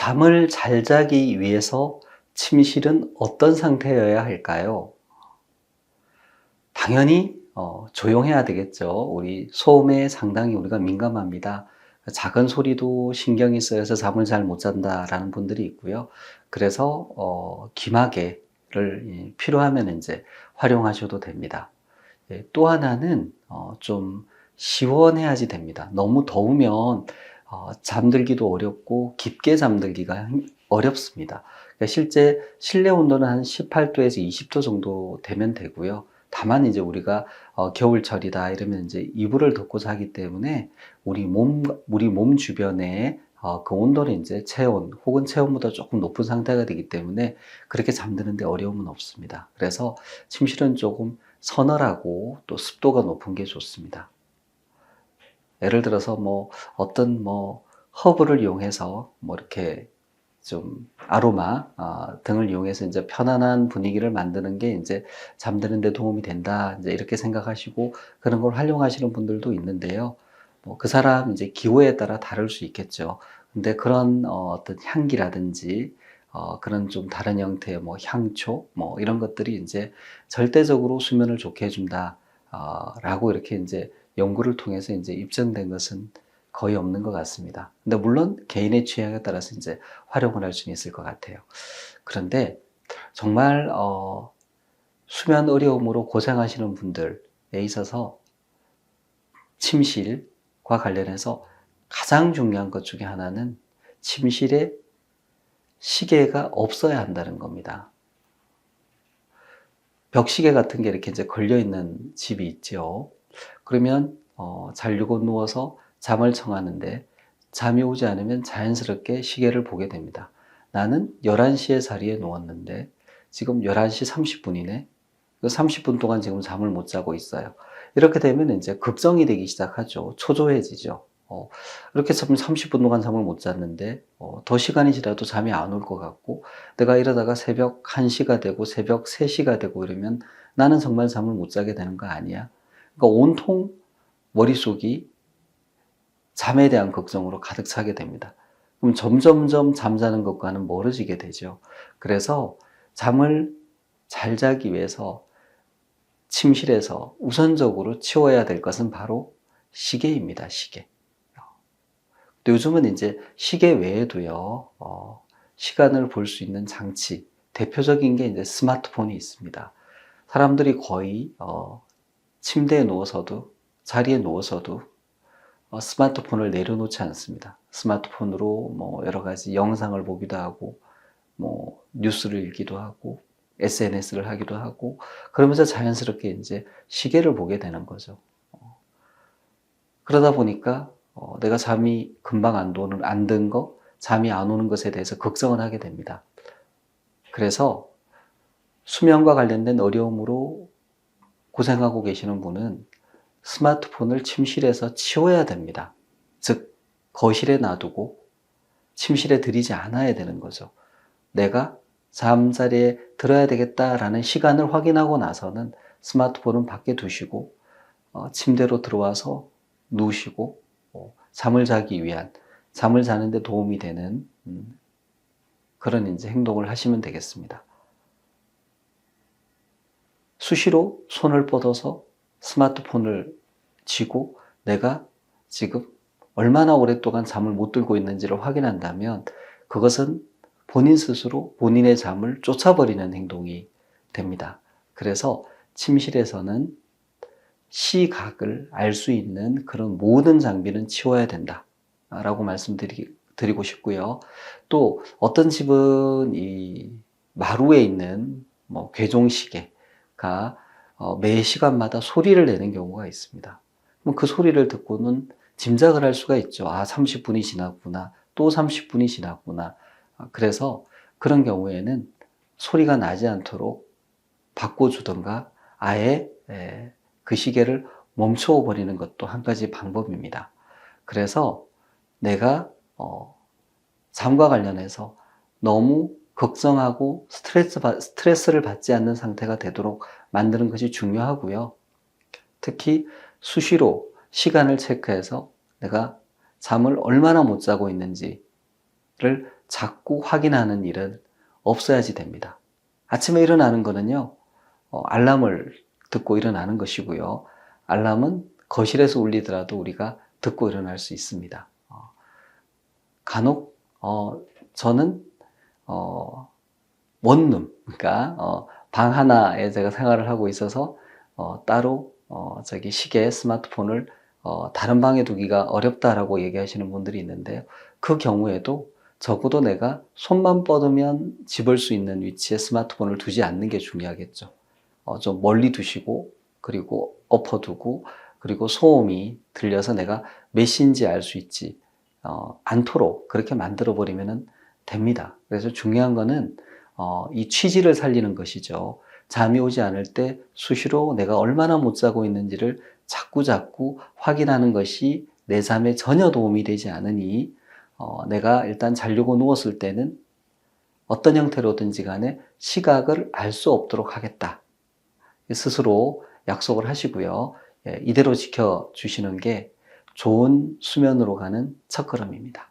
잠을 잘 자기 위해서 침실은 어떤 상태여야 할까요? 당연히 조용해야 되겠죠. 우리 소음에 상당히 우리가 민감합니다. 작은 소리도 신경이 쓰여서 잠을 잘 못 잔다라는 분들이 있고요. 그래서 귀마개를 필요하면 이제 활용하셔도 됩니다. 예, 또 하나는 좀 시원해야지 됩니다. 너무 더우면 잠들기도 어렵고 깊게 잠들기가 어렵습니다. 그러니까 실제 실내 온도는 한 18도에서 20도 정도 되면 되고요. 다만 이제 우리가 겨울철이다 이러면 이제 이불을 덮고 자기 때문에 우리 몸 주변에 그 온도는 이제 체온 혹은 체온보다 조금 높은 상태가 되기 때문에 그렇게 잠드는데 어려움은 없습니다. 그래서 침실은 조금 서늘하고 또 습도가 높은 게 좋습니다. 예를 들어서 어떤 허브를 이용해서 이렇게 좀 아로마 등을 이용해서 이제 편안한 분위기를 만드는 게 이제 잠드는 데 도움이 된다. 이제 이렇게 생각하시고 그런 걸 활용하시는 분들도 있는데요. 그 사람 이제 기호에 따라 다를 수 있겠죠. 근데 그런 어떤 향기라든지 그런 좀 다른 형태의 향초 이런 것들이 이제 절대적으로 수면을 좋게 해준다. 라고 이렇게 이제 연구를 통해서 이제 입증된 것은 거의 없는 것 같습니다. 근데 물론 개인의 취향에 따라서 이제 활용을 할 수는 있을 것 같아요. 그런데 정말 수면 어려움으로 고생하시는 분들에 있어서 침실과 관련해서 가장 중요한 것 중에 하나는 침실에 시계가 없어야 한다는 겁니다. 벽시계 같은 게 이렇게 이제 걸려 있는 집이 있죠. 그러면 자려고 누워서 잠을 청하는데 잠이 오지 않으면 자연스럽게 시계를 보게 됩니다. 나는 11시에 자리에 누웠는데 지금 11시 30분이네. 그 30분 동안 지금 잠을 못 자고 있어요. 이렇게 되면 이제 걱정이 되기 시작하죠. 초조해지죠. 이렇게 30분 동안 잠을 못 잤는데 더 시간이 지나도 잠이 안 올 것 같고 내가 이러다가 새벽 1시가 되고 새벽 3시가 되고 이러면 나는 정말 잠을 못 자게 되는 거 아니야? 그러니까 온통 머릿속이 잠에 대한 걱정으로 가득 차게 됩니다. 그럼 점점점 잠자는 것과는 멀어지게 되죠. 그래서 잠을 잘 자기 위해서 침실에서 우선적으로 치워야 될 것은 바로 시계입니다. 시계. 또 요즘은 이제 시계 외에도요, 시간을 볼 수 있는 장치, 대표적인 게 이제 스마트폰이 있습니다. 사람들이 거의 침대에 누워서도, 자리에 누워서도 스마트폰을 내려놓지 않습니다. 스마트폰으로 여러 가지 영상을 보기도 하고, 뉴스를 읽기도 하고, SNS를 하기도 하고, 그러면서 자연스럽게 이제 시계를 보게 되는 거죠. 그러다 보니까 내가 잠이 금방 안 든 거, 잠이 안 오는 것에 대해서 걱정을 하게 됩니다. 그래서 수면과 관련된 어려움으로 고생하고 계시는 분은 스마트폰을 침실에서 치워야 됩니다. 즉, 거실에 놔두고 침실에 들이지 않아야 되는 거죠. 내가 잠자리에 들어야 되겠다라는 시간을 확인하고 나서는 스마트폰은 밖에 두시고 침대로 들어와서 누우시고 잠을 자기 위한, 잠을 자는데 도움이 되는 그런 이제 행동을 하시면 되겠습니다. 수시로 손을 뻗어서 스마트폰을 쥐고 내가 지금 얼마나 오랫동안 잠을 못 들고 있는지를 확인한다면 그것은 본인 스스로 본인의 잠을 쫓아버리는 행동이 됩니다. 그래서 침실에서는 시각을 알 수 있는 그런 모든 장비는 치워야 된다 라고 말씀드리고 싶고요. 또 어떤 집은 이 마루에 있는 괴종시계가 매 시간마다 소리를 내는 경우가 있습니다. 그럼 그 소리를 듣고는 짐작을 할 수가 있죠. 30분이 지났구나. 또 30분이 지났구나. 그래서 그런 경우에는 소리가 나지 않도록 바꿔주던가 아예 그 시계를 멈춰 버리는 것도 한 가지 방법입니다. 그래서 내가 잠과 관련해서 너무 걱정하고 스트레스를 받지 않는 상태가 되도록 만드는 것이 중요하고요. 특히 수시로 시간을 체크해서 내가 잠을 얼마나 못 자고 있는지 자꾸 확인하는 일은 없어야지 됩니다. 아침에 일어나는 거는요, 알람을 듣고 일어나는 것이고요. 알람은 거실에서 울리더라도 우리가 듣고 일어날 수 있습니다. 간혹 저는 원룸, 그러니까 방 하나에 제가 생활을 하고 있어서 따로 저기 시계, 스마트폰을 다른 방에 두기가 어렵다라고 얘기하시는 분들이 있는데요. 그 경우에도 적어도 내가 손만 뻗으면 집을 수 있는 위치에 스마트폰을 두지 않는 게 중요하겠죠. 좀 멀리 두시고, 그리고 엎어두고, 그리고 소음이 들려서 내가 몇 시인지 알 수 있지 않도록 그렇게 만들어 버리면 됩니다. 그래서 중요한 거는 이 취지를 살리는 것이죠. 잠이 오지 않을 때 수시로 내가 얼마나 못 자고 있는지를 자꾸 확인하는 것이 내 잠에 전혀 도움이 되지 않으니 내가 일단 자려고 누웠을 때는 어떤 형태로든지 간에 시각을 알 수 없도록 하겠다. 스스로 약속을 하시고요. 이대로 지켜주시는 게 좋은 수면으로 가는 첫걸음입니다.